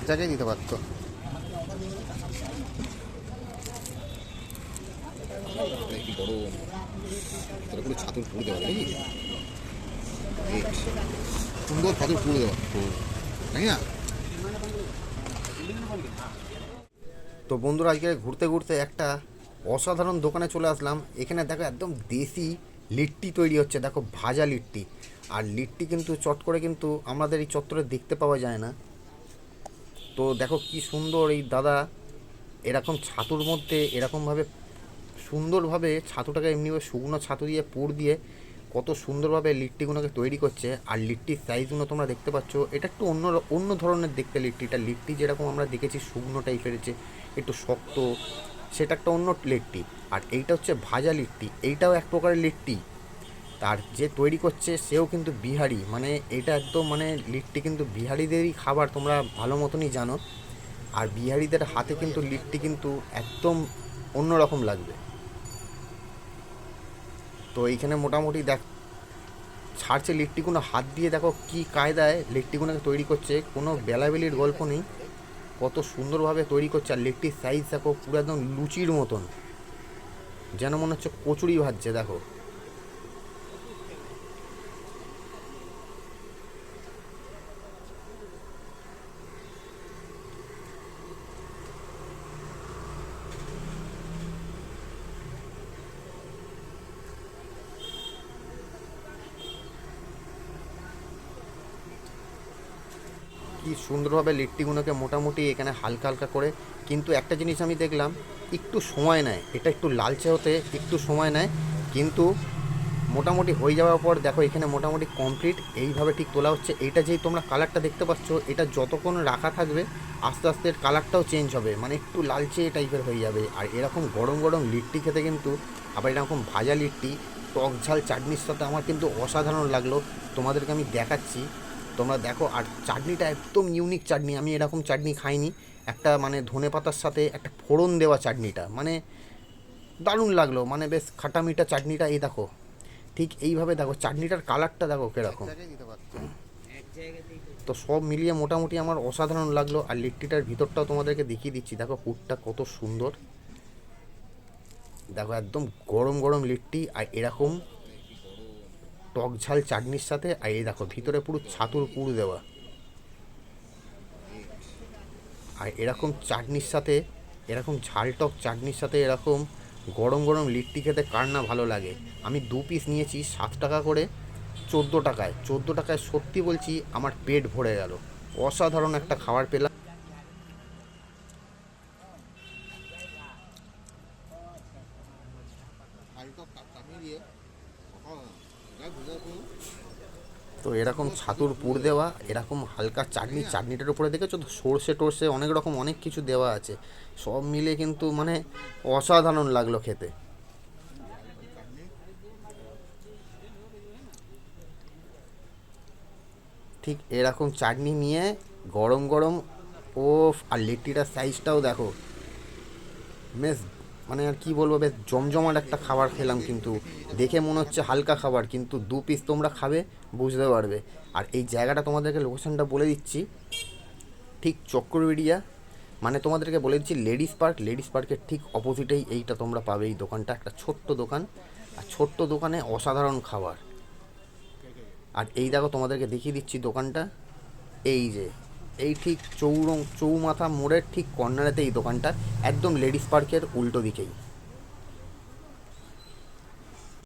এক জায়গায় দিতে পারতো। কি বড় ভিতরে পুরো ছাতুর পুড়ে দেওয়া নাকি সুন্দর ছাতুর পুড়ে দেওয়া তাই না। তো বন্ধুরা, আজকে ঘুরতে ঘুরতে একটা অসাধারণ দোকানে চলে আসলাম। এখানে দেখো একদম দেশি লিট্টি তৈরি হচ্ছে, দেখো ভাজা লিট্টি। আর লিট্টি কিন্তু চট করে কিন্তু আমাদের এই চত্বরে দেখতে পাওয়া যায় না। তো দেখো কি সুন্দর এই দাদা এরকম ছাতুর মধ্যে এরকমভাবে সুন্দরভাবে ছাতুটাকে এমনিভাবে শুকনো ছাতু দিয়ে পুর দিয়ে কত সুন্দরভাবে লিট্টিগুলোকে তৈরি করছে। আর লিট্টির সাইজগুলো তোমরা দেখতে পাচ্ছ, এটা একটু অন্য অন্য ধরনের দেখতে লিট্টিটা। লিট্টি যেরকম আমরা দেখেছি শুকনো টাইপের যে একটু শক্ত, সেটা একটা অন্য লিট্টি। আর এইটা হচ্ছে ভাজা লিট্টি, এইটাও এক প্রকারের লিট্টি। তার যে তৈরি করছে সেও কিন্তু বিহারি, মানে এটা একদম মানে লিট্টি কিন্তু বিহারিদেরই খাবার, তোমরা ভালো মতনই জানো। আর বিহারিদের হাতে কিন্তু লিট্টি কিন্তু একদম অন্যরকম লাগবে। তো এইখানে মোটামুটি দেখ ছাড়ছে লিট্টিগুলো হাত দিয়ে, দেখো কি কায়দায় লিট্টিগুলোকে তৈরি করছে, কোনো বেলাবেলির গল্প নেই। কত সুন্দরভাবে তৈরি করছে। আর লিট্টির সাইজ দেখো পুরো একদম লুচির মতন, যেন মনে হচ্ছে কচুরি ভাজছে। দেখো কি সুন্দরভাবে লিট্টিগুলোকে মোটামুটি এখানে হালকা হালকা করে। কিন্তু একটা জিনিস আমি দেখলাম, একটু সময় নেয়, এটা একটু লালচে হতে একটু সময় নেয়। কিন্তু মোটামুটি হয়ে যাওয়ার পর দেখো এখানে মোটামুটি কমপ্লিট এইভাবে ঠিক তোলা হচ্ছে। এইটা যেই তোমরা কালারটা দেখতে পাচ্ছ, এটা যতক্ষণ রাখা থাকবে আস্তে আস্তে এর কালারটাও চেঞ্জ হবে, মানে একটু লালচে টাইপের হয়ে যাবে। আর এরকম গরম গরম লিট্টি খেতে কিন্তু, আবার এরকম ভাজা লিট্টি টক ঝাল চাটনির সাথে আমার কিন্তু অসাধারণ লাগলো। তোমাদেরকে আমি দেখাচ্ছি, তোমরা দেখো। আর চাটনিটা একদম ইউনিক চাটনি, আমি এরকম চাটনি খাইনি। একটা মানে ধনে পাতার সাথে একটা ফোড়ন দেওয়া চাটনিটা মানে দারুণ লাগলো, মানে বেশ খাটা মিঠা চাটনিটা। এই দেখো ঠিক এইভাবে দেখো চাটনিটার কালারটা দেখো কীরকম। তো সব মিলিয়ে মোটামুটি আমার অসাধারণ লাগলো। আর লিট্টিটার ভিতরটাও তোমাদেরকে দেখিয়ে দিচ্ছি, দেখো পুরটা কত সুন্দর। দেখো একদম গরম গরম লিট্টি, আর এরকম টক ঝাল চাটনির সাথে। আর এই দেখো ভিতরে পুরো ছাতুর পুর দেওয়া। আর এরকম চাটনির সাথে, এরকম ঝাল টক চাটনির সাথে এরকম গরম গরম লিট্টি খেতে কার না ভালো লাগে। আমি 2 পিস নিয়েছি 7 টাকা করে, 14 টাকায়। 14 টাকায় সত্যি বলছি আমার পেট ভরে গেল। অসাধারণ একটা খাবার পেলাম। তো এরকম ছাতুর পুর দেওয়া, এরকম হালকা চাটনি, চাটনিটার উপরে দেখেছো তো সর্ষে টর্ষে অনেক রকম অনেক কিছু দেওয়া আছে। সব মিলে কিন্তু মানে অসাধারণ লাগলো খেতে। ঠিক এরকম চাটনি নিয়ে গরম গরম, ও আর লিট্টিটার সাইজটাও দেখো, বেশ মানে আর কি বলবো, বেশ জমজমাট একটা খাবার খেলাম। কিন্তু দেখে মনে হচ্ছে হালকা খাবার, কিন্তু 2 পিস তোমরা খাবে বুঝতে পারবে। আর এই জায়গাটা তোমাদেরকে লোকেশনটা বলে দিচ্ছি, ঠিক চক্রবেড়িয়া, মানে তোমাদেরকে বলে দিচ্ছি লেডিস পার্ক। লেডিস পার্কের ঠিক অপোজিটেই এইটা তোমরা পাবে। এই দোকানটা একটা ছোট্ট দোকান, আর ছোট্ট দোকানে অসাধারণ খাবার। আর এই দেখো তোমাদেরকে দেখিয়ে দিচ্ছি দোকানটা, এই যে এই ঠিক চৌমাথা মোড়ের ঠিক কর্নারেতে এই দোকানটা, একদম লেডিস পার্কের উল্টো দিকেই।